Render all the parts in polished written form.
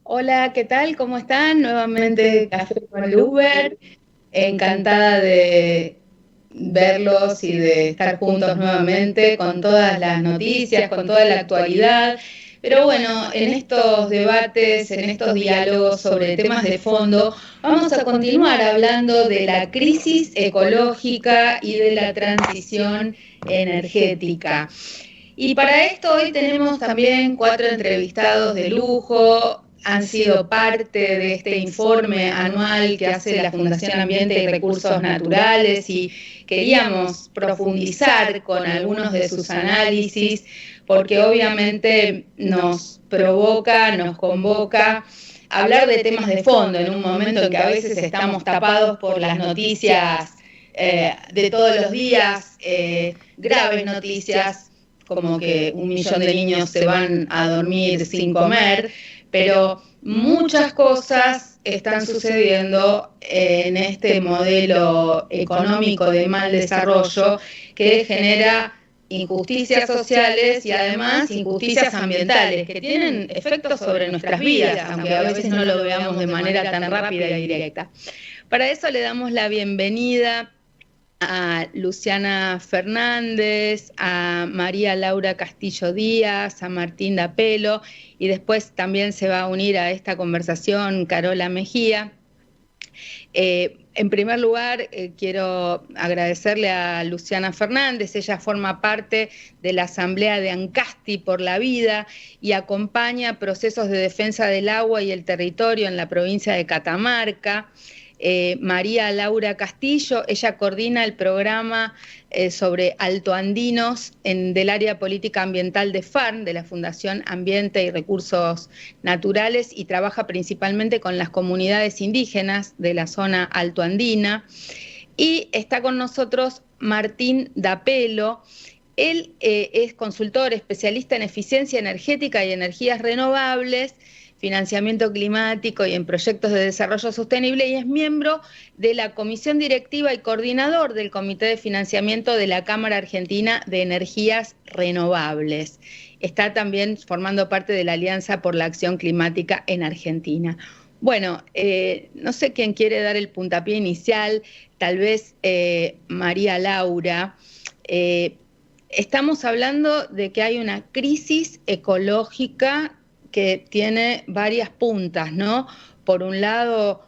Hola, ¿qué tal? ¿Cómo están? Nuevamente Café con Luber. Encantada de verlos y de estar juntos nuevamente con todas las noticias, con toda la actualidad. Pero bueno, en estos debates, en estos diálogos sobre temas de fondo, vamos a continuar hablando de la crisis ecológica y de la transición energética. Y para esto hoy tenemos también 4 entrevistados de lujo. Han sido parte de este informe anual que hace la Fundación Ambiente y Recursos Naturales y queríamos profundizar con algunos de sus análisis porque obviamente nos provoca, nos convoca a hablar de temas de fondo en un momento en que a veces estamos tapados por las noticias de todos los días, graves noticias como que 1 millón de niños se van a dormir sin comer, pero muchas cosas están sucediendo en este modelo económico de mal desarrollo que genera injusticias sociales y además injusticias ambientales que tienen efectos sobre nuestras vidas, aunque a veces no lo veamos de manera tan rápida y directa. Para eso le damos la bienvenida a Luciana Fernández, a María Laura Castillo Díaz, a Martín Dapelo, y después también se va a unir a esta conversación Carola Mejía. En primer lugar, quiero agradecerle a Luciana Fernández. Ella forma parte de la Asamblea de Ancasti por la Vida y acompaña procesos de defensa del agua y el territorio en la provincia de Catamarca. María Laura Castillo, ella coordina el programa sobre altoandinos del área política ambiental de FARN, de la Fundación Ambiente y Recursos Naturales, y trabaja principalmente con las comunidades indígenas de la zona altoandina. Y está con nosotros Martín Dapelo. Él es consultor, especialista en eficiencia energética y energías renovables, financiamiento climático y en proyectos de desarrollo sostenible, y es miembro de la comisión directiva y coordinador del Comité de Financiamiento de la Cámara Argentina de Energías Renovables. Está también formando parte de la Alianza por la Acción Climática en Argentina. Bueno, no sé quién quiere dar el puntapié inicial, tal vez María Laura. Estamos hablando de que hay una crisis ecológica que tiene varias puntas, ¿no? Por un lado,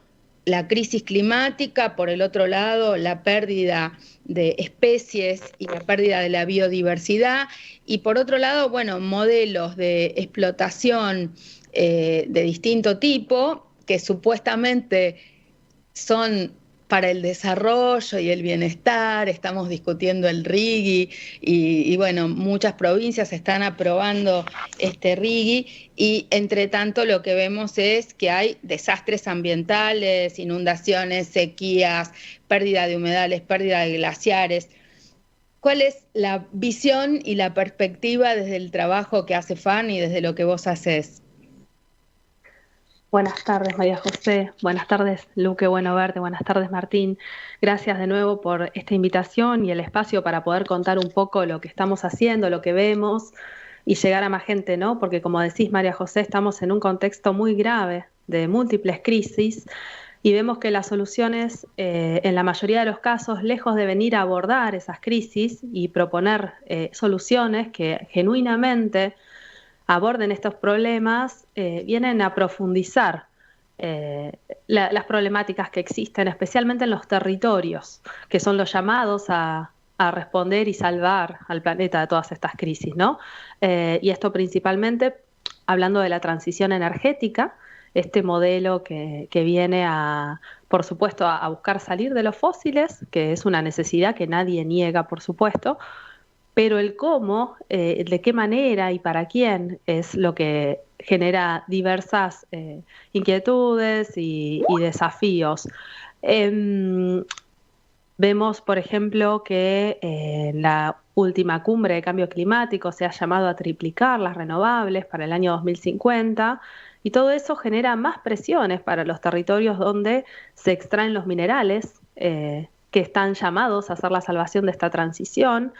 la crisis climática, por el otro lado, la pérdida de especies y la pérdida de la biodiversidad, y por otro lado, bueno, modelos de explotación de distinto tipo que supuestamente son para el desarrollo y el bienestar. Estamos discutiendo el RIGI y bueno, muchas provincias están aprobando este RIGI, y entre tanto lo que vemos es que hay desastres ambientales, inundaciones, sequías, pérdida de humedales, pérdida de glaciares. ¿Cuál es la visión y la perspectiva desde el trabajo que hace FAN y desde lo que vos haces? Buenas tardes, María José. Buenas tardes, Luque. Bueno verte. Buenas tardes, Martín. Gracias de nuevo por esta invitación y el espacio para poder contar un poco lo que estamos haciendo, lo que vemos y llegar a más gente, ¿no? Porque como decís, María José, estamos en un contexto muy grave de múltiples crisis y vemos que las soluciones, en la mayoría de los casos, lejos de venir a abordar esas crisis y proponer soluciones que genuinamente aborden estos problemas, vienen a profundizar las problemáticas que existen, especialmente en los territorios, que son los llamados a responder y salvar al planeta de todas estas crisis, ¿no? Y esto principalmente hablando de la transición energética, este modelo que viene por supuesto, a buscar salir de los fósiles, que es una necesidad que nadie niega, por supuesto, pero el cómo, de qué manera y para quién es lo que genera diversas inquietudes y desafíos. Vemos, por ejemplo, que en la última cumbre de cambio climático se ha llamado a triplicar las renovables para el año 2050, y todo eso genera más presiones para los territorios donde se extraen los minerales que están llamados a hacer la salvación de esta transición.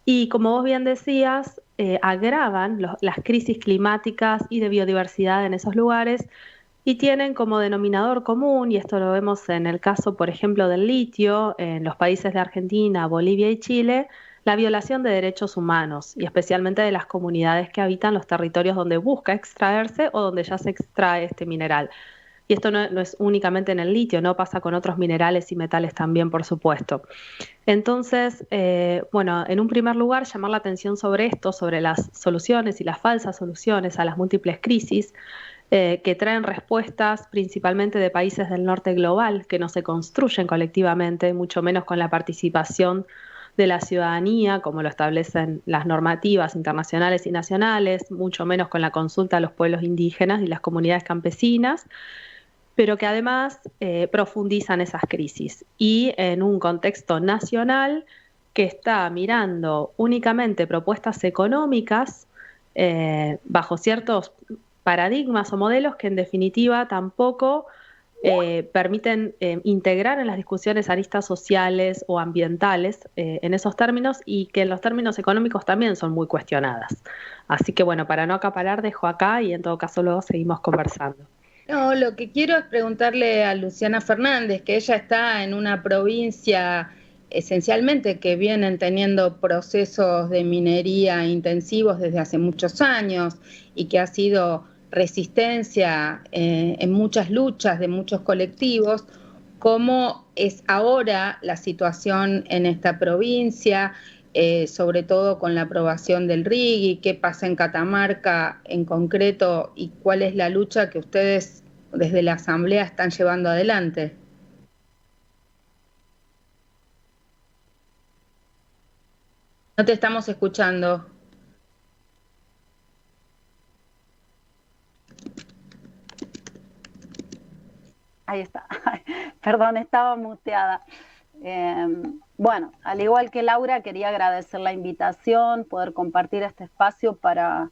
Y como vos bien decías, agravan las crisis climáticas y de biodiversidad en esos lugares y tienen como denominador común, y esto lo vemos en el caso, por ejemplo, del litio, en los países de Argentina, Bolivia y Chile, la violación de derechos humanos y especialmente de las comunidades que habitan los territorios donde busca extraerse o donde ya se extrae este mineral. Y esto no es únicamente en el litio, no pasa con otros minerales y metales también, por supuesto. Entonces, bueno, en un primer lugar, llamar la atención sobre esto, sobre las soluciones y las falsas soluciones a las múltiples crisis que traen respuestas principalmente de países del norte global, que no se construyen colectivamente, mucho menos con la participación de la ciudadanía, como lo establecen las normativas internacionales y nacionales, mucho menos con la consulta a los pueblos indígenas y las comunidades campesinas, pero que además profundizan esas crisis. Y en un contexto nacional que está mirando únicamente propuestas económicas bajo ciertos paradigmas o modelos que en definitiva tampoco permiten integrar en las discusiones aristas sociales o ambientales en esos términos, y que en los términos económicos también son muy cuestionadas. Así que bueno, para no acaparar, dejo acá y en todo caso luego seguimos conversando. No, lo que quiero es preguntarle a Luciana Fernández, que ella está en una provincia esencialmente que vienen teniendo procesos de minería intensivos desde hace muchos años y que ha sido resistencia en muchas luchas de muchos colectivos. ¿Cómo es ahora la situación en esta provincia, sobre todo con la aprobación del RIGI? ¿Qué pasa en Catamarca en concreto y cuál es la lucha que ustedes desde la Asamblea están llevando adelante? No te estamos escuchando. Ahí está. Perdón, estaba muteada. Bueno, al igual que Laura, quería agradecer la invitación, poder compartir este espacio para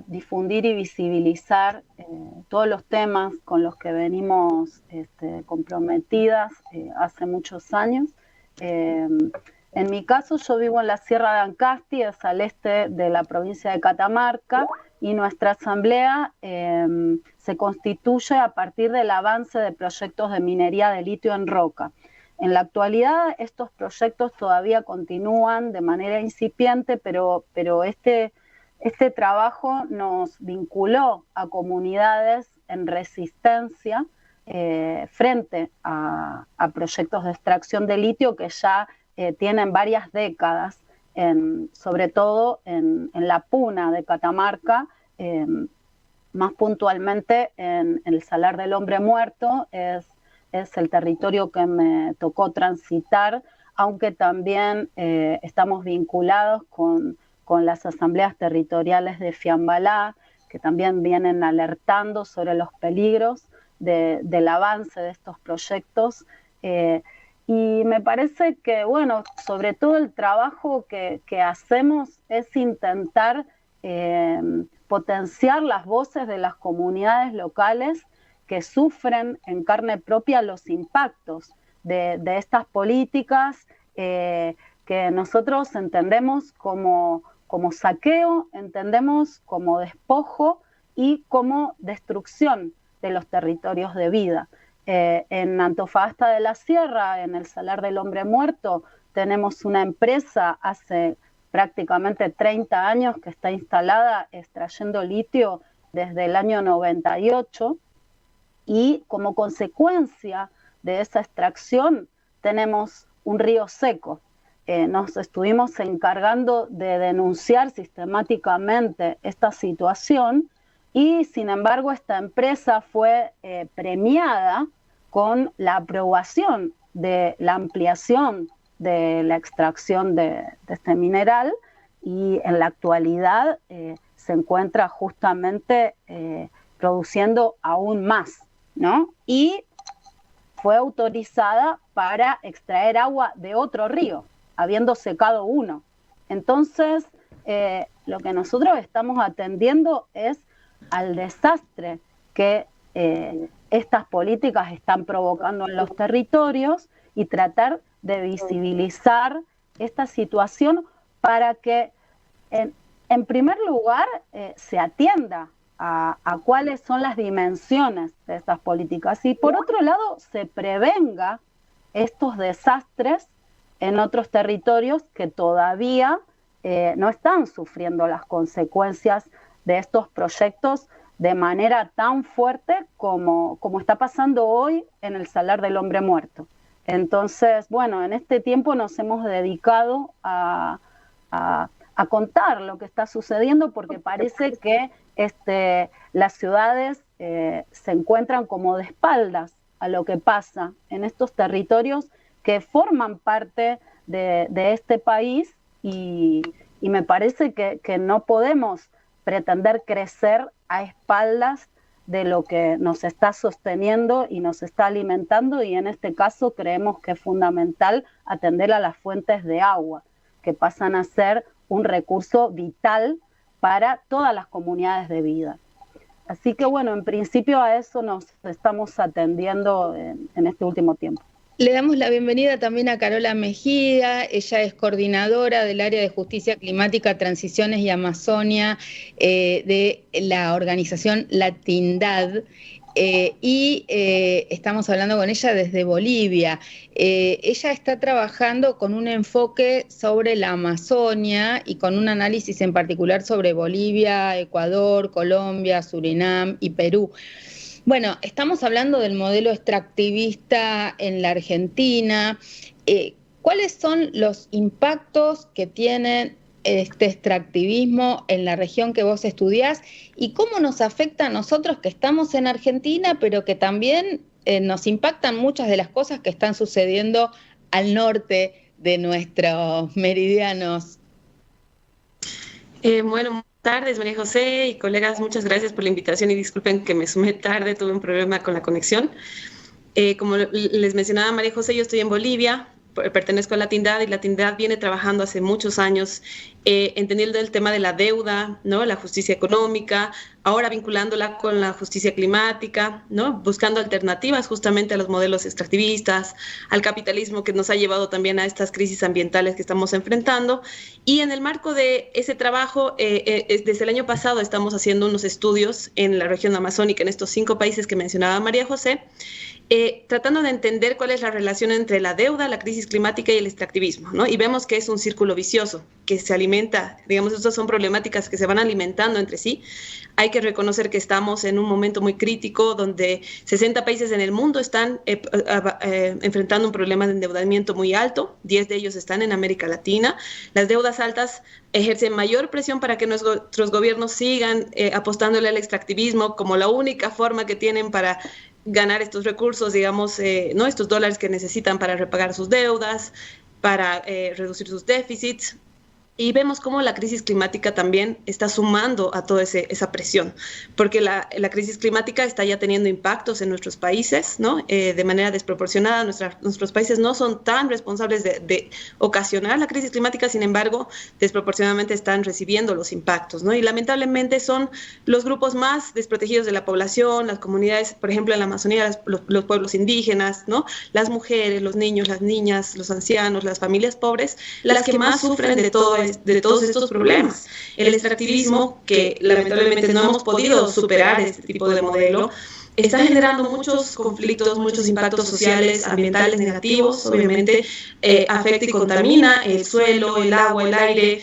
difundir y visibilizar todos los temas con los que venimos comprometidas hace muchos años. En mi caso, yo vivo en la Sierra de Ancasti, es al este de la provincia de Catamarca, y nuestra asamblea se constituye a partir del avance de proyectos de minería de litio en roca. En la actualidad, estos proyectos todavía continúan de manera incipiente, pero este trabajo nos vinculó a comunidades en resistencia frente a proyectos de extracción de litio que ya tienen varias décadas, sobre todo en la Puna de Catamarca, más puntualmente en el Salar del Hombre Muerto, es el territorio que me tocó transitar, aunque también estamos vinculados con las asambleas territoriales de Fiambalá, que también vienen alertando sobre los peligros del avance de estos proyectos. Y me parece que, bueno, sobre todo el trabajo que hacemos es intentar potenciar las voces de las comunidades locales que sufren en carne propia los impactos de estas políticas que nosotros entendemos como saqueo, entendemos como despojo y como destrucción de los territorios de vida. En Antofagasta de la Sierra, en el Salar del Hombre Muerto, tenemos una empresa hace prácticamente 30 años que está instalada extrayendo litio desde el año 98, y como consecuencia de esa extracción tenemos un río seco. Nos estuvimos encargando de denunciar sistemáticamente esta situación, y sin embargo esta empresa fue premiada con la aprobación de la ampliación de la extracción de este mineral, y en la actualidad se encuentra justamente produciendo aún más, ¿no? Y fue autorizada para extraer agua de otro río, habiendo secado uno. Entonces, lo que nosotros estamos atendiendo es al desastre que estas políticas están provocando en los territorios, y tratar de visibilizar esta situación para que en primer lugar se atienda a cuáles son las dimensiones de estas políticas y por otro lado se prevenga estos desastres en otros territorios que todavía no están sufriendo las consecuencias de estos proyectos de manera tan fuerte como está pasando hoy en el Salar del Hombre Muerto. Entonces, bueno, en este tiempo nos hemos dedicado a contar lo que está sucediendo porque parece que las ciudades se encuentran como de espaldas a lo que pasa en estos territorios que forman parte de este país y me parece que no podemos pretender crecer a espaldas de lo que nos está sosteniendo y nos está alimentando y en este caso creemos que es fundamental atender a las fuentes de agua que pasan a ser un recurso vital para todas las comunidades de vida. Así que bueno, en principio a eso nos estamos atendiendo en este último tiempo. Le damos la bienvenida también a Carola Mejía, ella es coordinadora del área de Justicia Climática, Transiciones y Amazonia de la organización Latindad. Estamos hablando con ella desde Bolivia. Ella está trabajando con un enfoque sobre la Amazonia y con un análisis en particular sobre Bolivia, Ecuador, Colombia, Surinam y Perú. Bueno, estamos hablando del modelo extractivista en la Argentina. ¿Cuáles son los impactos que tiene este extractivismo en la región que vos estudiás y cómo nos afecta a nosotros que estamos en Argentina, pero que también nos impactan muchas de las cosas que están sucediendo al norte de nuestros meridianos? Buenas tardes, María José y colegas, muchas gracias por la invitación y disculpen que me sumé tarde, tuve un problema con la conexión. Como les mencionaba María José, yo estoy en Bolivia, pertenezco a Latindad y Latindad viene trabajando hace muchos años entendiendo el tema de la deuda, ¿no? La justicia económica, ahora vinculándola con la justicia climática, ¿no? Buscando alternativas justamente a los modelos extractivistas, al capitalismo que nos ha llevado también a estas crisis ambientales que estamos enfrentando. Y en el marco de ese trabajo, desde el año pasado estamos haciendo unos estudios en la región amazónica, en estos 5 países que mencionaba María José, tratando de entender cuál es la relación entre la deuda, la crisis climática y el extractivismo, ¿no? Y vemos que es un círculo vicioso que se alimenta, digamos, estas son problemáticas que se van alimentando entre sí. Hay que reconocer que estamos en un momento muy crítico donde 60 países en el mundo están enfrentando un problema de endeudamiento muy alto, 10 de ellos están en América Latina. Las deudas altas ejercen mayor presión para que nuestros gobiernos sigan apostándole al extractivismo como la única forma que tienen para ganar estos recursos, digamos, ¿no? Estos dólares que necesitan para repagar sus deudas, para reducir sus déficits. Y vemos cómo la crisis climática también está sumando a toda esa presión, porque la crisis climática está ya teniendo impactos en nuestros países, ¿no? De manera desproporcionada. Nuestros países no son tan responsables de ocasionar la crisis climática, sin embargo, desproporcionadamente están recibiendo los impactos, ¿no? Y lamentablemente son los grupos más desprotegidos de la población, las comunidades, por ejemplo, en la Amazonía, los pueblos indígenas, ¿no? Las mujeres, los niños, las niñas, los ancianos, las familias pobres, las que más sufren de todos estos problemas. El extractivismo, que lamentablemente no hemos podido superar este tipo de modelo, está generando muchos conflictos, muchos impactos sociales, ambientales negativos, obviamente afecta y contamina el suelo, el agua, el aire,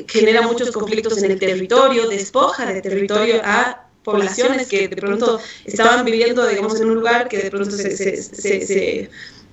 genera muchos conflictos en el territorio, despoja de territorio a poblaciones que de pronto estaban viviendo, digamos, en un lugar que de pronto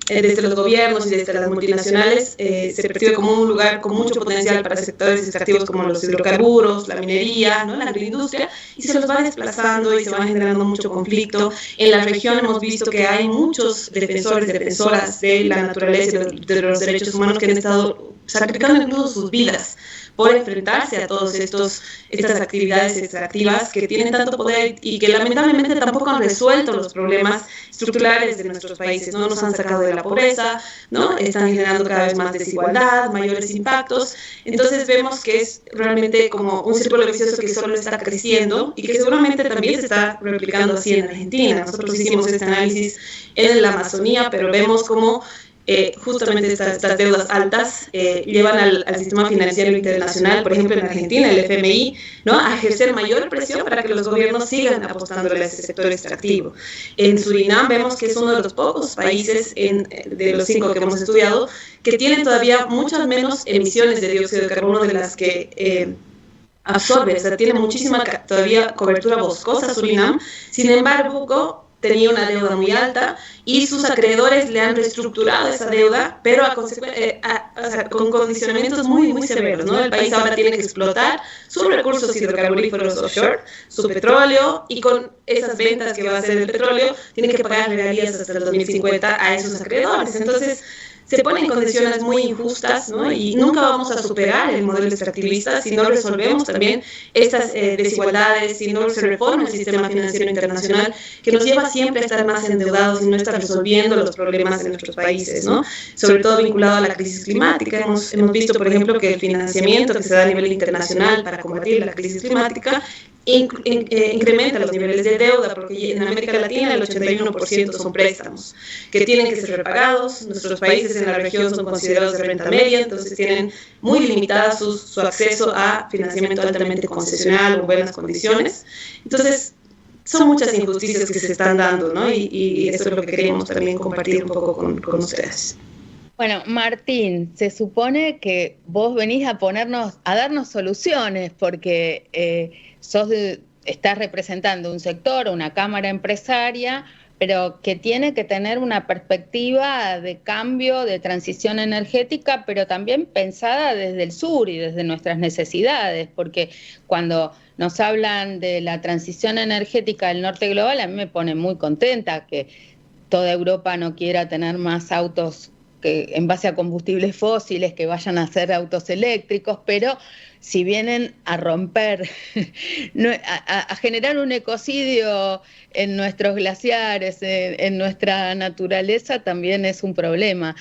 desde los gobiernos y desde las multinacionales se percibe como un lugar con mucho potencial para sectores extractivos como los hidrocarburos, la minería, ¿no? La agroindustria, y se los va desplazando y se va generando mucho conflicto. En la región hemos visto que hay muchos defensoras de la naturaleza y de los derechos humanos que han estado sacrificando incluso sus vidas por enfrentarse a todas estas actividades extractivas que tienen tanto poder y que lamentablemente tampoco han resuelto los problemas estructurales de nuestros países, no nos han sacado de la pobreza, ¿no? Están generando cada vez más desigualdad, mayores impactos. Entonces vemos que es realmente como un círculo vicioso que solo está creciendo y que seguramente también se está replicando así en Argentina. Nosotros hicimos este análisis en la Amazonía, pero vemos como justamente estas deudas altas llevan al sistema financiero internacional, por ejemplo en Argentina, el FMI, ¿no?, a ejercer mayor presión para que los gobiernos sigan apostando a ese sector extractivo. En Surinam vemos que es uno de los pocos países de los 5 que hemos estudiado que tienen todavía muchas menos emisiones de dióxido de carbono de las que absorbe, o sea, tiene muchísima todavía cobertura boscosa Surinam. Sin embargo, tenía una deuda muy alta y sus acreedores le han reestructurado esa deuda, pero o sea, con condicionamientos muy, muy severos, ¿no? El país ahora tiene que explotar sus recursos hidrocarburíferos offshore, su petróleo, y con esas ventas que va a hacer el petróleo, tiene que pagar regalías hasta el 2050 a esos acreedores. Entonces, se ponen condiciones muy injustas, ¿no? Y nunca vamos a superar el modelo extractivista si no resolvemos también estas desigualdades, si no se reforma el sistema financiero internacional, que nos lleva siempre a estar más endeudados y no estar resolviendo los problemas de nuestros países, ¿no? Sobre todo vinculado a la crisis climática. Hemos visto, por ejemplo, que el financiamiento que se da a nivel internacional para combatir la crisis climática incrementa los niveles de deuda, porque en América Latina el 81% son préstamos que tienen que ser repagados. Nuestros países en la región son considerados de renta media, entonces tienen muy limitada su acceso a financiamiento altamente concesional o en buenas condiciones. Entonces, son muchas injusticias que se están dando, ¿no? Y eso es lo que queríamos también compartir un poco con ustedes. Bueno, Martín, se supone que vos venís a darnos soluciones, porque estás representando un sector, una cámara empresaria, pero que tiene que tener una perspectiva de cambio, de transición energética, pero también pensada desde el sur y desde nuestras necesidades, porque cuando nos hablan de la transición energética del norte global, a mí me pone muy contenta que toda Europa no quiera tener más autos que en base a combustibles fósiles, que vayan a ser autos eléctricos, pero si vienen a romper, a generar un ecocidio en nuestros glaciares, en nuestra naturaleza, también es un problema.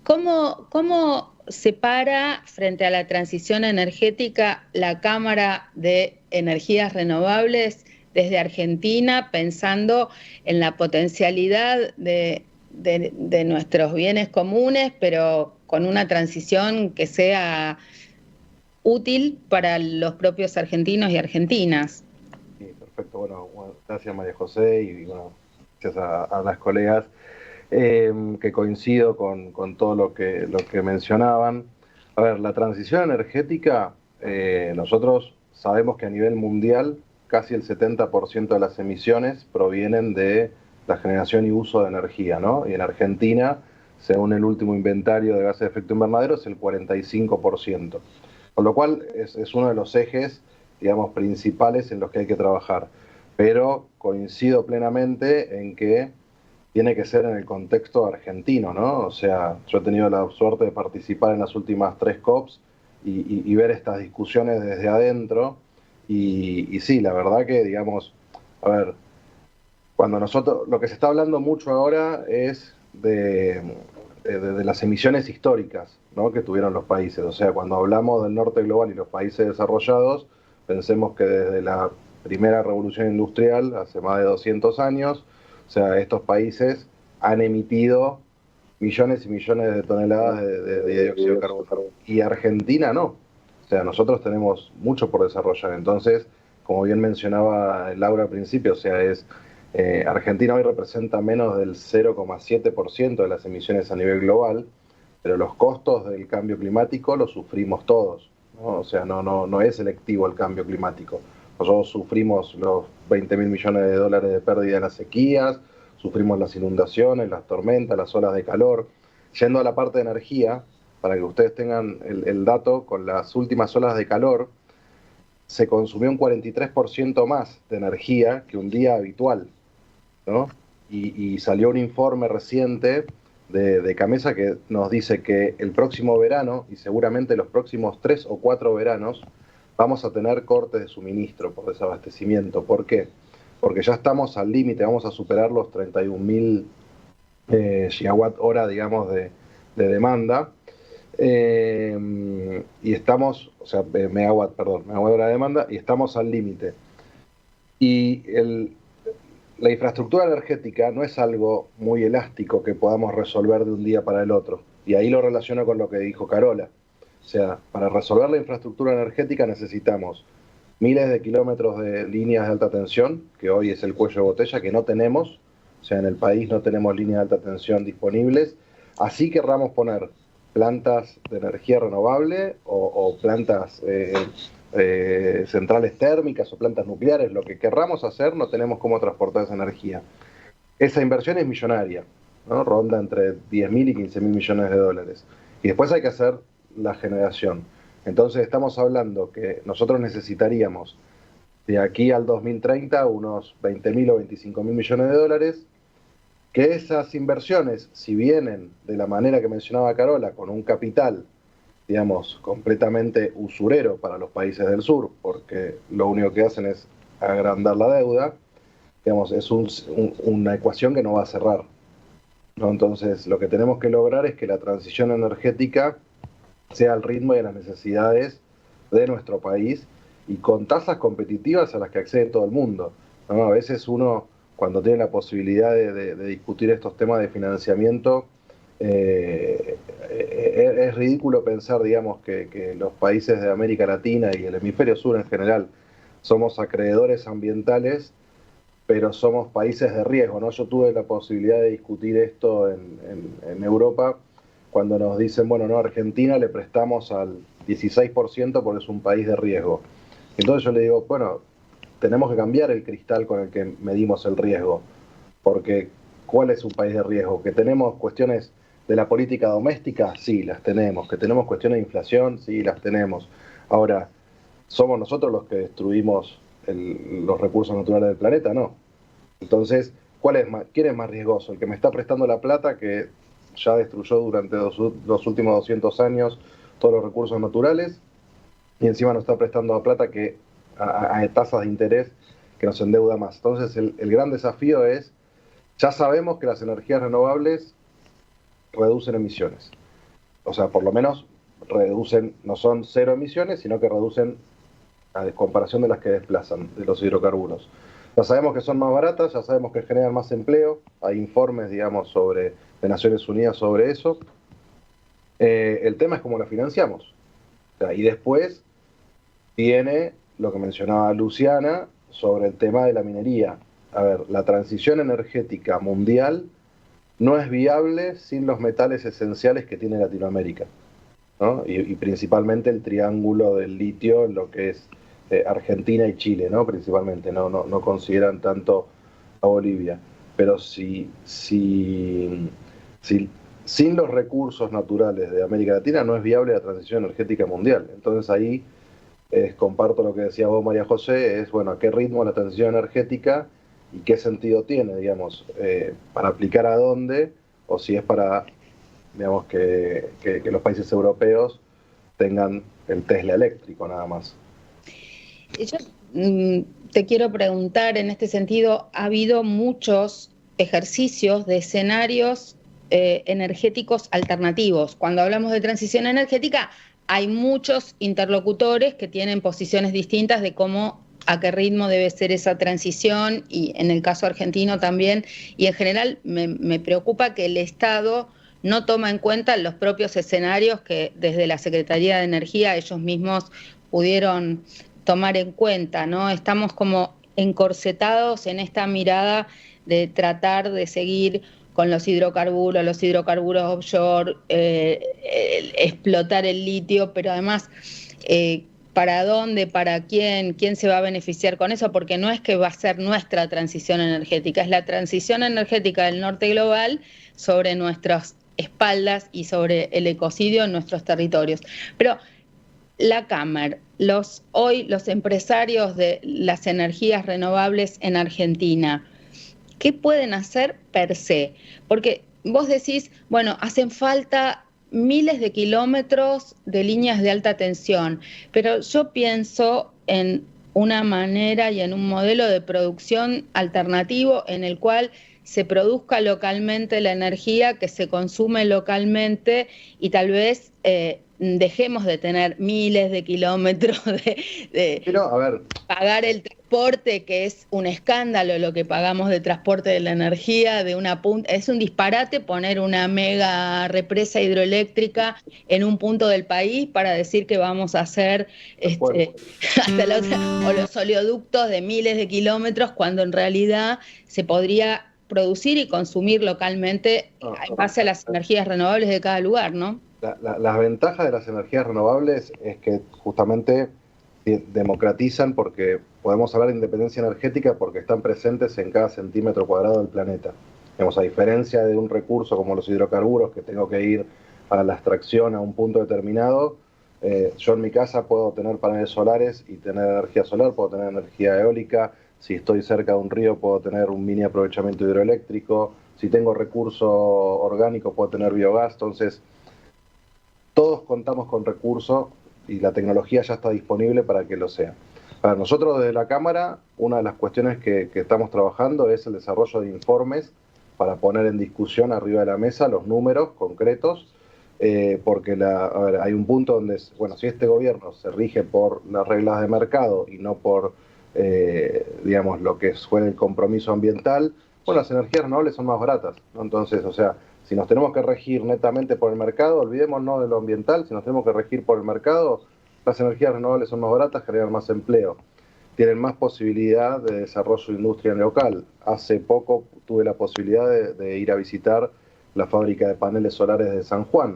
¿Cómo se para frente a la transición energética la Cámara de Energías Renovables desde Argentina, pensando en la potencialidad de nuestros bienes comunes, pero con una transición que sea útil para los propios argentinos y argentinas? Sí, perfecto. Bueno, gracias María José y bueno, gracias a las colegas, que coincido con todo lo que mencionaban. A ver, la transición energética, nosotros sabemos que a nivel mundial casi el 70% de las emisiones provienen de la generación y uso de energía, ¿no? Y en Argentina, según el último inventario de gases de efecto invernadero, es el 45%. Con lo cual es uno de los ejes, digamos, principales en los que hay que trabajar. Pero coincido plenamente en que tiene que ser en el contexto argentino, ¿no? O sea, yo he tenido la suerte de participar en las últimas 3 COPs y ver estas discusiones desde adentro. Y sí, la verdad que, digamos, a ver, cuando nosotros, lo que se está hablando mucho ahora es de las emisiones históricas, ¿no?, que tuvieron los países. O sea, cuando hablamos del norte global y los países desarrollados, pensemos que desde la primera revolución industrial, hace más de 200 años, o sea, estos países han emitido millones y millones de toneladas de dióxido de carbono. Y Argentina no. O sea, nosotros tenemos mucho por desarrollar. Entonces, como bien mencionaba Laura al principio, o sea, Argentina hoy representa menos del 0,7% de las emisiones a nivel global, pero los costos del cambio climático los sufrimos todos, ¿no? O sea, no es selectivo el cambio climático. Nosotros sufrimos los 20.000 millones de dólares de pérdida en las sequías, sufrimos las inundaciones, las tormentas, las olas de calor. Yendo a la parte de energía, para que ustedes tengan el dato, con las últimas olas de calor se consumió un 43% más de energía que un día habitual, ¿no? Y salió un informe reciente de CAMESA que nos dice que el próximo verano, y seguramente los próximos 3 o 4 veranos, vamos a tener cortes de suministro por desabastecimiento. ¿Por qué? Porque ya estamos al límite, vamos a superar los 31.000 gigawatt hora, digamos, de demanda. Y estamos, o sea, megawatt hora de demanda, y estamos al límite. Y la infraestructura energética no es algo muy elástico que podamos resolver de un día para el otro. Y ahí lo relaciono con lo que dijo Carola. O sea, para resolver la infraestructura energética necesitamos miles de kilómetros de líneas de alta tensión, que hoy es el cuello de botella, que no tenemos. O sea, en el país no tenemos líneas de alta tensión disponibles. Así querramos poner plantas de energía renovable o plantas centrales térmicas o plantas nucleares, lo que querramos hacer, no tenemos cómo transportar esa energía. Esa inversión es millonaria, ¿no? Ronda entre 10.000 y 15.000 millones de dólares. Y después hay que hacer la generación. Entonces estamos hablando que nosotros necesitaríamos de aquí al 2030 unos 20.000 o 25.000 millones de dólares, que esas inversiones, si vienen de la manera que mencionaba Carola, con un capital, digamos, completamente usurero para los países del sur, porque lo único que hacen es agrandar la deuda, digamos, es una ecuación que no va a cerrar, ¿no? Entonces, lo que tenemos que lograr es que la transición energética sea al ritmo y a las necesidades de nuestro país y con tasas competitivas a las que accede todo el mundo, ¿no? A veces uno, cuando tiene la posibilidad de discutir estos temas de financiamiento, es ridículo pensar, digamos, que los países de América Latina y el hemisferio sur en general somos acreedores ambientales, pero somos países de riesgo, ¿no? Yo tuve la posibilidad de discutir esto en Europa, cuando nos dicen, bueno, no, Argentina le prestamos al 16% porque es un país de riesgo. Entonces yo le digo, bueno, tenemos que cambiar el cristal con el que medimos el riesgo, porque ¿cuál es un país de riesgo? ¿Que tenemos cuestiones de la política doméstica? Sí, las tenemos. ¿Que tenemos cuestiones de inflación? Sí, las tenemos. Ahora, ¿somos nosotros los que destruimos los recursos naturales del planeta? No. Entonces, ¿quién es más riesgoso? ¿El que me está prestando la plata, que ya destruyó durante los últimos 200 años todos los recursos naturales, y encima nos está prestando la plata que a tasas de interés que nos endeuda más? Entonces, el gran desafío es, ya sabemos que las energías renovables reducen emisiones. O sea, por lo menos reducen, no son cero emisiones, sino que reducen a comparación de las que desplazan, de los hidrocarburos. Ya sabemos que son más baratas, ya sabemos que generan más empleo, hay informes, digamos, de Naciones Unidas sobre eso. El tema es cómo la financiamos. O sea, y después viene lo que mencionaba Luciana sobre el tema de la minería. A ver, la transición energética mundial no es viable sin los metales esenciales que tiene Latinoamérica, ¿no? Y principalmente el triángulo del litio, en lo que es Argentina y Chile, ¿no? Principalmente, no consideran tanto a Bolivia. Pero sin los recursos naturales de América Latina no es viable la transición energética mundial. Entonces ahí comparto lo que decía vos, María José, es, bueno, a qué ritmo la transición energética y qué sentido tiene, digamos, para aplicar a dónde, o si es para, digamos, que los países europeos tengan el Tesla eléctrico nada más. Yo te quiero preguntar, en este sentido, ha habido muchos ejercicios de escenarios energéticos alternativos. Cuando hablamos de transición energética, hay muchos interlocutores que tienen posiciones distintas de a qué ritmo debe ser esa transición, y en el caso argentino también, y en general me preocupa que el Estado no toma en cuenta los propios escenarios que desde la Secretaría de Energía ellos mismos pudieron tomar en cuenta, ¿no? Estamos como encorsetados en esta mirada de tratar de seguir con los hidrocarburos offshore, explotar el litio, pero además, ¿para dónde, para quién se va a beneficiar con eso? Porque no es que va a ser nuestra transición energética, es la transición energética del norte global sobre nuestras espaldas y sobre el ecocidio en nuestros territorios. Pero la Cámara, hoy los empresarios de las energías renovables en Argentina, ¿qué pueden hacer per se? Porque vos decís, bueno, hacen falta miles de kilómetros de líneas de alta tensión, pero yo pienso en una manera y en un modelo de producción alternativo en el cual se produzca localmente la energía, que se consume localmente y tal vez dejemos de tener miles de kilómetros Pero, a ver, pagar el transporte, que es un escándalo lo que pagamos de transporte de la energía, de una punta, es un disparate poner una mega represa hidroeléctrica en un punto del país para decir que vamos a hacer hasta la otra, o los oleoductos de miles de kilómetros, cuando en realidad se podría producir y consumir localmente en base a las energías renovables de cada lugar, ¿no? Las ventajas de las energías renovables es que justamente democratizan, porque podemos hablar de independencia energética porque están presentes en cada centímetro cuadrado del planeta. Digamos, a diferencia de un recurso como los hidrocarburos, que tengo que ir para la extracción a un punto determinado, yo en mi casa puedo tener paneles solares y tener energía solar, puedo tener energía eólica, si estoy cerca de un río puedo tener un mini aprovechamiento hidroeléctrico, si tengo recurso orgánico puedo tener biogás. Entonces todos contamos con recursos y la tecnología ya está disponible para que lo sea. Para nosotros desde la Cámara, una de las cuestiones que estamos trabajando es el desarrollo de informes para poner en discusión arriba de la mesa los números concretos, porque hay un punto donde, bueno, si este gobierno se rige por las reglas de mercado y no por, digamos, lo que fue el compromiso ambiental, bueno, las energías renovables son más baratas, ¿no? Entonces, o sea, si nos tenemos que regir netamente por el mercado, olvidémonos de lo ambiental. Si nos tenemos que regir por el mercado, las energías renovables son más baratas, generan más empleo, tienen más posibilidad de desarrollo de industria local. Hace poco tuve la posibilidad de ir a visitar la fábrica de paneles solares de San Juan,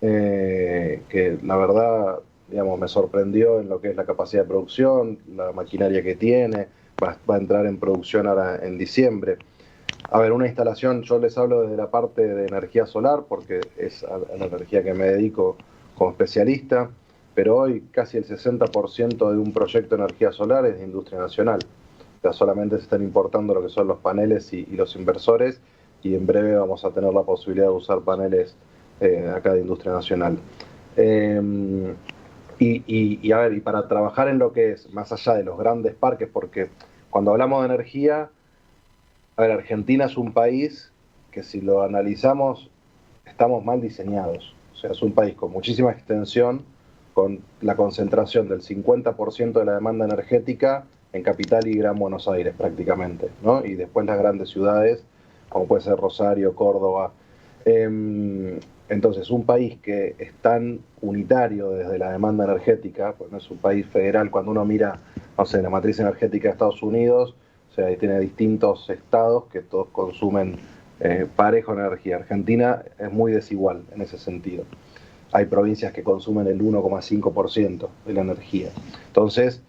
que la verdad, digamos, me sorprendió en lo que es la capacidad de producción, la maquinaria que tiene, va a entrar en producción ahora en diciembre. A ver, una instalación, yo les hablo desde la parte de energía solar, porque es a la energía que me dedico como especialista, pero hoy casi el 60% de un proyecto de energía solar es de industria nacional. O sea, solamente se están importando lo que son los paneles y los inversores, y en breve vamos a tener la posibilidad de usar paneles acá de industria nacional. Y a ver, y para trabajar en lo que es más allá de los grandes parques, porque cuando hablamos de energía, a ver, Argentina es un país que, si lo analizamos, estamos mal diseñados. O sea, es un país con muchísima extensión, con la concentración del 50% de la demanda energética en Capital y Gran Buenos Aires prácticamente, ¿no? Y después las grandes ciudades, como puede ser Rosario, Córdoba. Entonces, un país que es tan unitario desde la demanda energética, pues no es un país federal. Cuando uno mira, no sé, la matriz energética de Estados Unidos, o sea, ahí tiene distintos estados que todos consumen parejo energía. Argentina es muy desigual en ese sentido. Hay provincias que consumen el 1,5% de la energía. Entonces,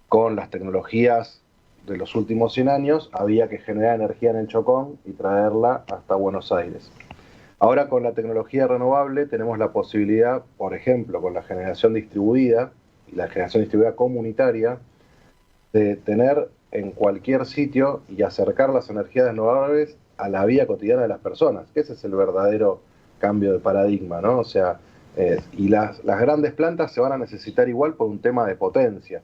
con las tecnologías de los últimos 100 años, había que generar energía en el Chocón y traerla hasta Buenos Aires. Ahora, con la tecnología renovable, tenemos la posibilidad, por ejemplo, con la generación distribuida y la generación distribuida comunitaria, de tener en cualquier sitio y acercar las energías renovables a la vida cotidiana de las personas, que ese es el verdadero cambio de paradigma, ¿no? O sea, y las grandes plantas se van a necesitar igual por un tema de potencia,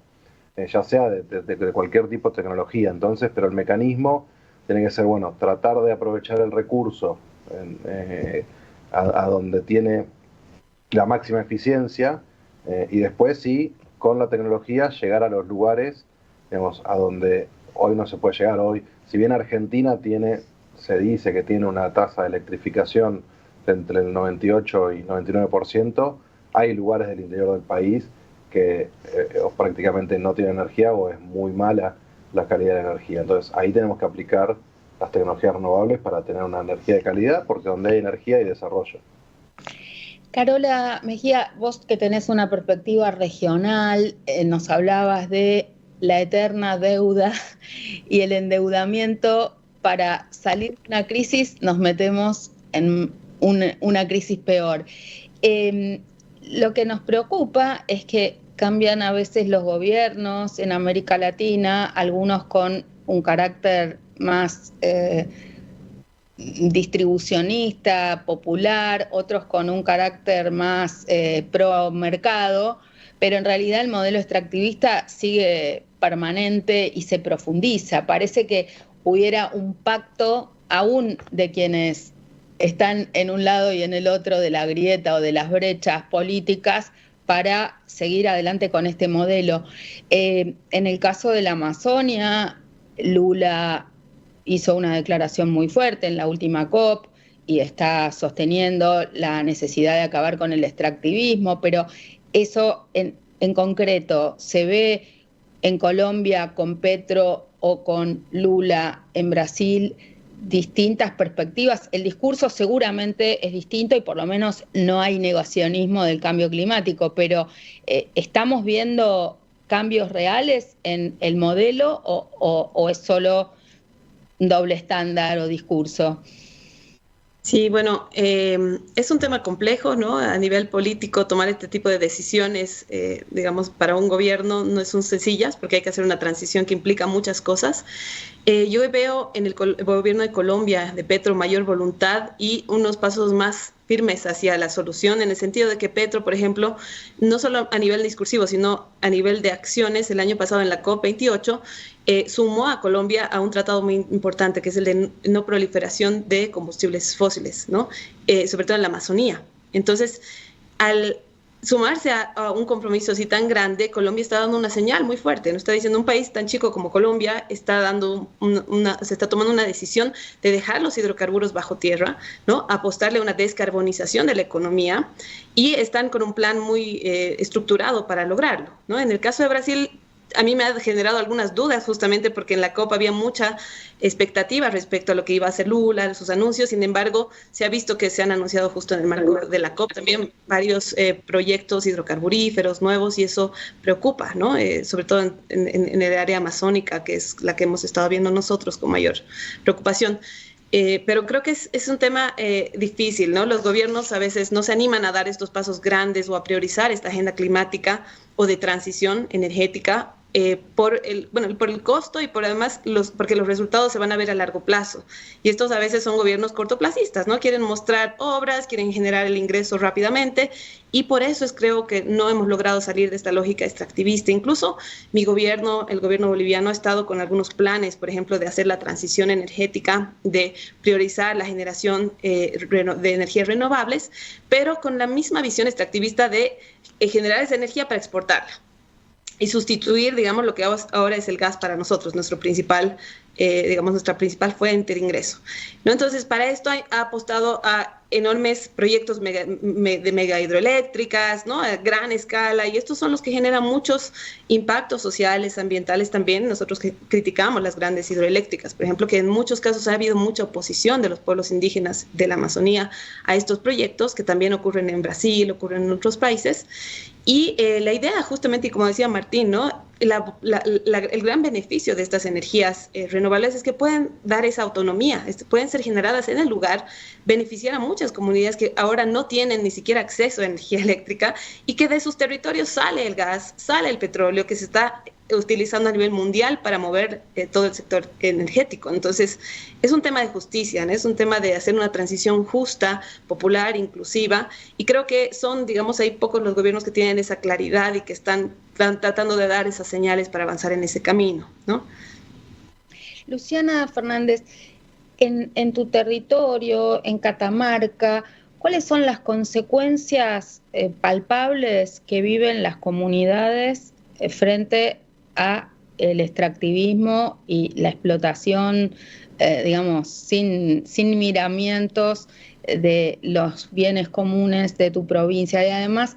ya sea de cualquier tipo de tecnología. Entonces, pero el mecanismo tiene que ser, bueno, tratar de aprovechar el recurso a donde tiene la máxima eficiencia, y después sí, con la tecnología, llegar a los lugares, digamos, a donde hoy no se puede llegar. Hoy, si bien Argentina se dice que tiene una tasa de electrificación de entre el 98 y 99%, hay lugares del interior del país que prácticamente no tienen energía, o es muy mala la calidad de energía. Entonces ahí tenemos que aplicar las tecnologías renovables para tener una energía de calidad, porque donde hay energía hay desarrollo. Carola Mejía, vos que tenés una perspectiva regional, nos hablabas de la eterna deuda y el endeudamiento. Para salir de una crisis nos metemos en una crisis peor. Lo que nos preocupa es que cambian a veces los gobiernos en América Latina, algunos con un carácter más distribucionista, popular, otros con un carácter más pro mercado, pero en realidad el modelo extractivista sigue permanente y se profundiza. Parece que hubiera un pacto aún de quienes están en un lado y en el otro de la grieta o de las brechas políticas, para seguir adelante con este modelo. En el caso de la Amazonia, Lula hizo una declaración muy fuerte en la última COP y está sosteniendo la necesidad de acabar con el extractivismo, pero eso en concreto se ve en Colombia con Petro o con Lula en Brasil, distintas perspectivas. El discurso seguramente es distinto y por lo menos no hay negacionismo del cambio climático, pero ¿estamos viendo cambios reales en el modelo o es solo doble estándar o discurso? Sí, bueno, es un tema complejo, ¿no? A nivel político, tomar este tipo de decisiones, digamos, para un gobierno no son sencillas porque hay que hacer una transición que implica muchas cosas. Yo veo en el gobierno de Colombia, de Petro, mayor voluntad y unos pasos más firmes hacia la solución, en el sentido de que Petro, por ejemplo, no solo a nivel discursivo, sino a nivel de acciones, el año pasado en la COP28, sumó a Colombia a un tratado muy importante, que es el de no proliferación de combustibles fósiles, ¿no? Sobre todo en la Amazonía. Entonces, al sumarse a un compromiso así tan grande, Colombia está dando una señal muy fuerte, ¿no? Está diciendo un país tan chico como Colombia está dando se está tomando una decisión de dejar los hidrocarburos bajo tierra, ¿no? Apostarle a una descarbonización de la economía y están con un plan muy estructurado para lograrlo, ¿no? En el caso de Brasil, a mí me ha generado algunas dudas justamente porque en la COP había mucha expectativa respecto a lo que iba a hacer Lula, sus anuncios. Sin embargo, se ha visto que se han anunciado justo en el marco de la COP también varios proyectos hidrocarburíferos nuevos y eso preocupa, ¿no? Sobre todo en el área amazónica, que es la que hemos estado viendo nosotros con mayor preocupación. Pero creo que es un tema difícil, ¿no? Los gobiernos a veces no se animan a dar estos pasos grandes o a priorizar esta agenda climática o de transición energética por el costo y por además porque los resultados se van a ver a largo plazo. Y estos a veces son gobiernos cortoplacistas, ¿no? Quieren mostrar obras, quieren generar el ingreso rápidamente y por eso creo que no hemos logrado salir de esta lógica extractivista. Incluso el gobierno boliviano ha estado con algunos planes, por ejemplo, de hacer la transición energética, de priorizar la generación de energías renovables, pero con la misma visión extractivista de generar esa energía para exportarla y sustituir, digamos, lo que ahora es el gas para nosotros, nuestra principal fuente de ingreso, ¿no? Entonces, para esto ha apostado a enormes proyectos de mega hidroeléctricas, ¿no? A gran escala, y estos son los que generan muchos impactos sociales, ambientales también. Nosotros que criticamos las grandes hidroeléctricas, por ejemplo, que en muchos casos ha habido mucha oposición de los pueblos indígenas de la Amazonía a estos proyectos, que también ocurren en Brasil, ocurren en otros países. Y la idea, justamente, y como decía Martín, ¿no? El gran beneficio de estas energías renovables es que pueden dar esa autonomía, pueden ser generadas en el lugar, beneficiar a muchas comunidades que ahora no tienen ni siquiera acceso a energía eléctrica y que de sus territorios sale el gas, sale el petróleo que se está utilizando a nivel mundial para mover todo el sector energético. Entonces, es un tema de justicia, ¿no? Es un tema de hacer una transición justa, popular, inclusiva, y creo que digamos, hay pocos los gobiernos que tienen esa claridad y que están tratando de dar esas señales para avanzar en ese camino, ¿no? Luciana Fernández, en tu territorio, en Catamarca, ¿cuáles son las consecuencias palpables que viven las comunidades frente a el extractivismo y la explotación, digamos, sin miramientos de los bienes comunes de tu provincia? Y además,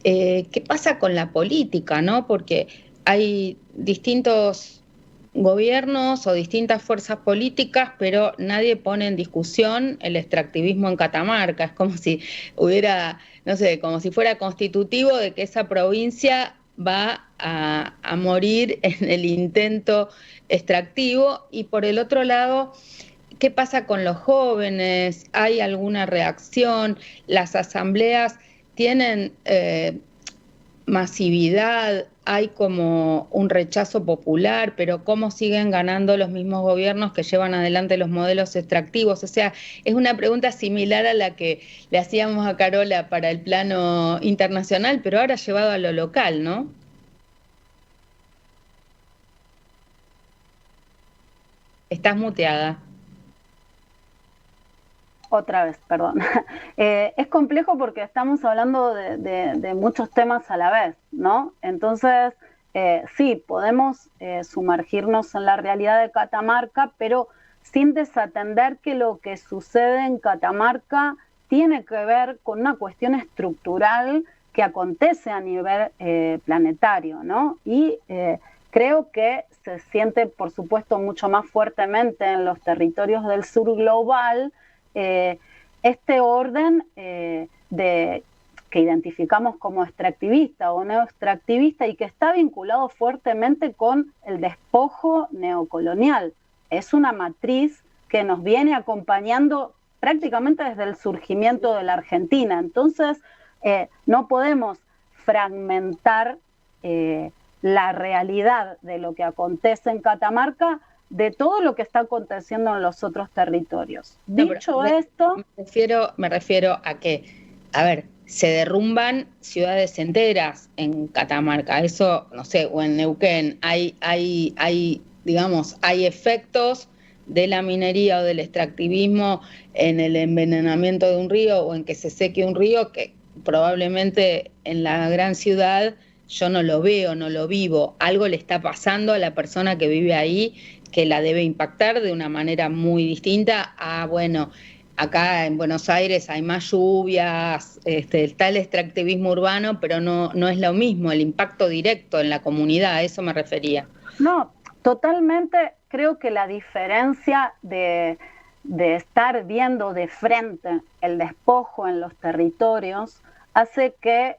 ¿qué pasa con la política, no? Porque hay distintos gobiernos o distintas fuerzas políticas, pero nadie pone en discusión el extractivismo en Catamarca. Es como si hubiera, no sé, como si fuera constitutivo de que esa provincia va a morir en el intento extractivo. Y por el otro lado, ¿qué pasa con los jóvenes? ¿Hay alguna reacción? ¿Las asambleas tienen masividad? ¿Hay como un rechazo popular? Pero ¿cómo siguen ganando los mismos gobiernos que llevan adelante los modelos extractivos? O sea, es una pregunta similar a la que le hacíamos a Carola para el plano internacional, pero ahora llevado a lo local, ¿no? Estás muteada. Otra vez, perdón. Es complejo porque estamos hablando de muchos temas a la vez, ¿no? Entonces, sí, podemos sumergirnos en la realidad de Catamarca, pero sin desatender que lo que sucede en Catamarca tiene que ver con una cuestión estructural que acontece a nivel planetario, ¿no? Y creo que se siente, por supuesto, mucho más fuertemente en los territorios del sur global, este orden que identificamos como extractivista o neoextractivista y que está vinculado fuertemente con el despojo neocolonial. Es una matriz que nos viene acompañando prácticamente desde el surgimiento de la Argentina. Entonces, no podemos fragmentar la realidad de lo que acontece en Catamarca de todo lo que está aconteciendo en los otros territorios. Dicho esto... Me refiero a que, a ver, se derrumban ciudades enteras en Catamarca, eso, no sé, o en Neuquén, hay efectos de la minería o del extractivismo en el envenenamiento de un río o en que se seque un río que probablemente en la gran ciudad yo no lo veo, no lo vivo. Algo le está pasando a la persona que vive ahí que la debe impactar de una manera muy distinta a, bueno, acá en Buenos Aires hay más lluvias, está el extractivismo urbano, pero no es lo mismo, el impacto directo en la comunidad, a eso me refería. No, totalmente creo que la diferencia de estar viendo de frente el despojo en los territorios hace que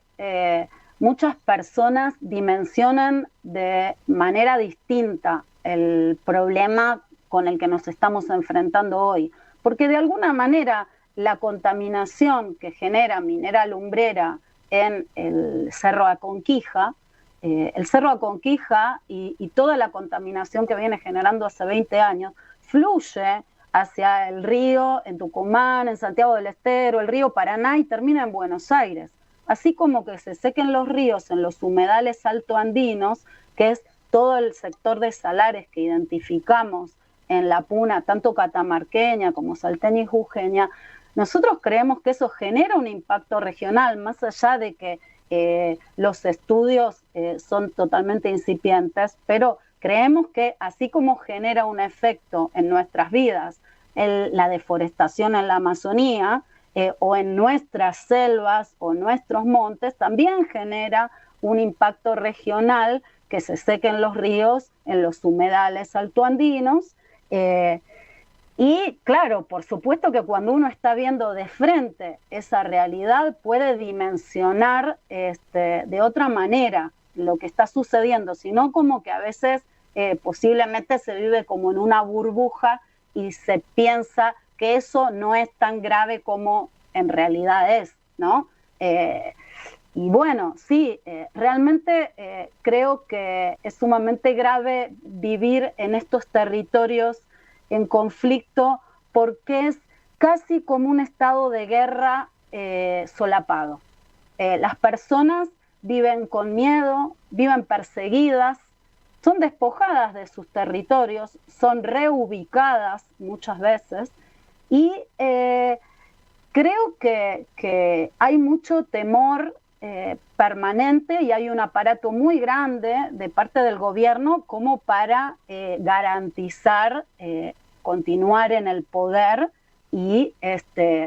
muchas personas dimensionen de manera distinta el problema con el que nos estamos enfrentando hoy. Porque de alguna manera la contaminación que genera Minera Lumbrera en el Cerro Aconquija, y toda la contaminación que viene generando hace 20 años, fluye hacia el río en Tucumán, en Santiago del Estero, el río Paraná y termina en Buenos Aires. Así como que se sequen los ríos en los humedales altoandinos, que es todo el sector de salares que identificamos en la puna, tanto catamarqueña como salteña y jujeña, nosotros creemos que eso genera un impacto regional, más allá de que los estudios son totalmente incipientes, pero creemos que así como genera un efecto en nuestras vidas, la deforestación en la Amazonía, o en nuestras selvas o nuestros montes, también genera un impacto regional que se sequen los ríos en los humedales altoandinos. Y claro, por supuesto que cuando uno está viendo de frente esa realidad puede dimensionar de otra manera lo que está sucediendo, sino como que a veces posiblemente se vive como en una burbuja y se piensa que eso no es tan grave como en realidad es, ¿no? Y bueno, sí, realmente creo que es sumamente grave vivir en estos territorios en conflicto porque es casi como un estado de guerra solapado. Las personas viven con miedo, viven perseguidas, son despojadas de sus territorios, son reubicadas muchas veces y creo que hay mucho temor permanente y hay un aparato muy grande de parte del gobierno como para garantizar continuar en el poder y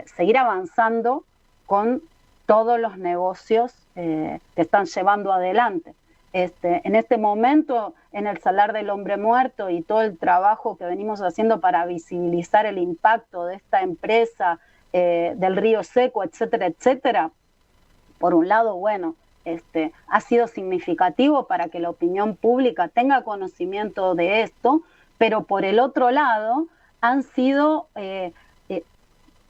seguir avanzando con todos los negocios que están llevando adelante. En este momento, en el Salar del Hombre Muerto y todo el trabajo que venimos haciendo para visibilizar el impacto de esta empresa, del Río Seco, etcétera, etcétera, por un lado, bueno, ha sido significativo para que la opinión pública tenga conocimiento de esto, pero por el otro lado han sido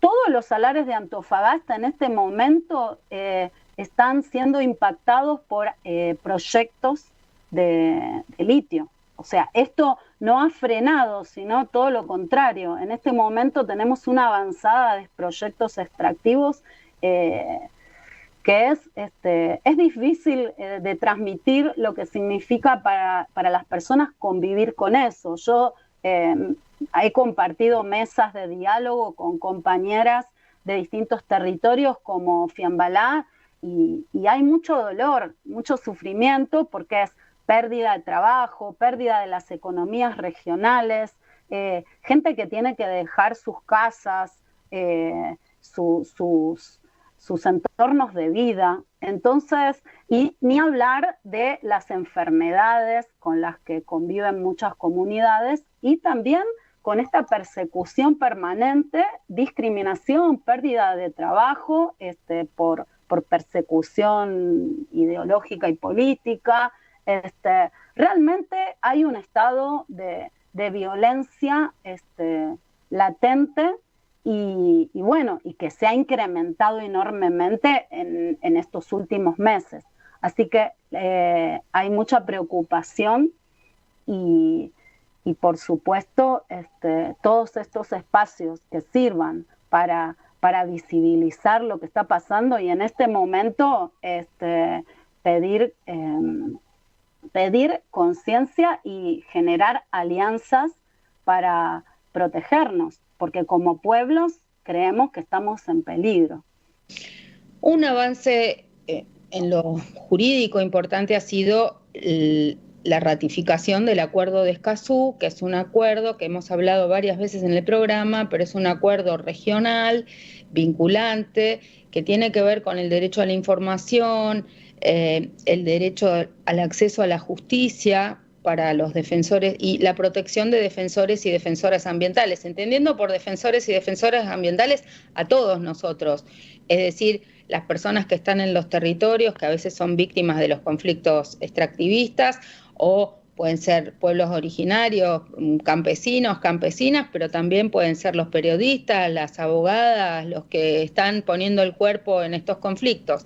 todos los salares de Antofagasta en este momento están siendo impactados por proyectos de litio. O sea, esto no ha frenado, sino todo lo contrario. En este momento tenemos una avanzada de proyectos extractivos que es difícil de transmitir lo que significa para las personas convivir con eso. Yo he compartido mesas de diálogo con compañeras de distintos territorios como Fiambalá, y hay mucho dolor, mucho sufrimiento, porque es pérdida de trabajo, pérdida de las economías regionales, gente que tiene que dejar sus casas, sus entornos de vida. Entonces, y ni hablar de las enfermedades con las que conviven muchas comunidades, y también con esta persecución permanente, discriminación, pérdida de trabajo por persecución ideológica y política. Realmente hay un estado de violencia latente, y bueno, y que se ha incrementado enormemente en estos últimos meses. Así que hay mucha preocupación, y por supuesto todos estos espacios que sirvan para visibilizar lo que está pasando, y en este momento pedir conciencia y generar alianzas para protegernos, porque como pueblos creemos que estamos en peligro. Un avance en lo jurídico importante ha sido la ratificación del Acuerdo de Escazú, que es un acuerdo que hemos hablado varias veces en el programa, pero es un acuerdo regional, vinculante, que tiene que ver con el derecho a la información, el derecho al acceso a la justicia para los defensores y la protección de defensores y defensoras ambientales, entendiendo por defensores y defensoras ambientales a todos nosotros, es decir, las personas que están en los territorios, que a veces son víctimas de los conflictos extractivistas, o pueden ser pueblos originarios, campesinos, campesinas, pero también pueden ser los periodistas, las abogadas, los que están poniendo el cuerpo en estos conflictos.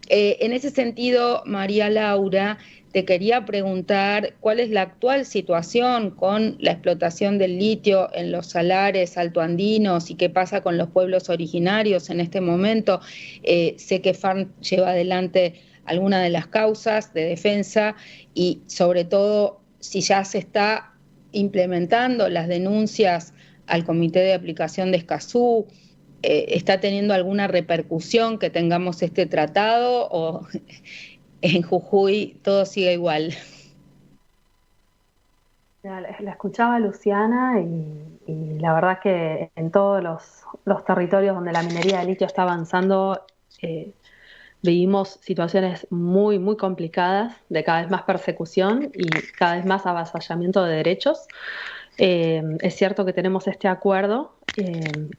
En ese sentido, María Laura, te quería preguntar cuál es la actual situación con la explotación del litio en los salares altoandinos y qué pasa con los pueblos originarios en este momento. Sé que FARN lleva adelante alguna de las causas de defensa y sobre todo si ya se está implementando las denuncias al Comité de Aplicación de Escazú. ¿Está teniendo alguna repercusión que tengamos este tratado o en Jujuy todo sigue igual? La escuchaba Luciana y la verdad que en todos los territorios donde la minería de litio está avanzando vivimos situaciones muy, muy complicadas de cada vez más persecución y cada vez más avasallamiento de derechos. Es cierto que tenemos este acuerdo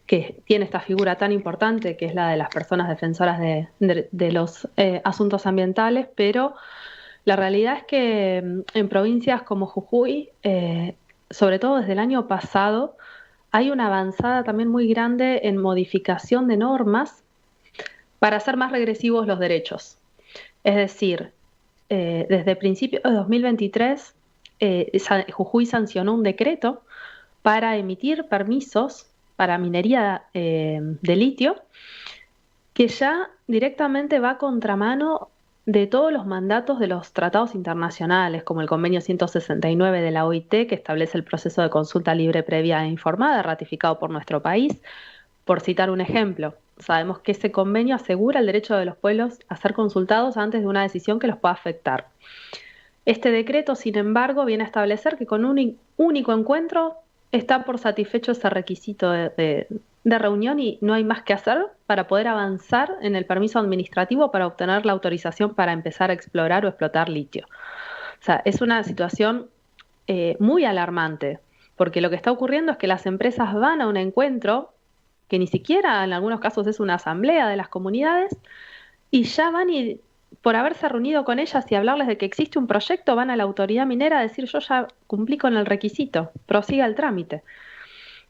que tiene esta figura tan importante que es la de las personas defensoras de los asuntos ambientales, pero la realidad es que en provincias como Jujuy, sobre todo desde el año pasado, hay una avanzada también muy grande en modificación de normas para hacer más regresivos los derechos. Es decir, desde principios de 2023, Jujuy sancionó un decreto para emitir permisos para minería de litio, que ya directamente va a contramano de todos los mandatos de los tratados internacionales, como el convenio 169 de la OIT, que establece el proceso de consulta libre, previa e informada, ratificado por nuestro país. Por citar un ejemplo, sabemos que ese convenio asegura el derecho de los pueblos a ser consultados antes de una decisión que los pueda afectar. Este decreto, sin embargo, viene a establecer que con un único encuentro está por satisfecho ese requisito de reunión y no hay más que hacer para poder avanzar en el permiso administrativo para obtener la autorización para empezar a explorar o explotar litio. O sea, es una situación muy alarmante, porque lo que está ocurriendo es que las empresas van a un encuentro que ni siquiera en algunos casos es una asamblea de las comunidades, y ya van y por haberse reunido con ellas y hablarles de que existe un proyecto, van a la autoridad minera a decir yo ya cumplí con el requisito, prosiga el trámite.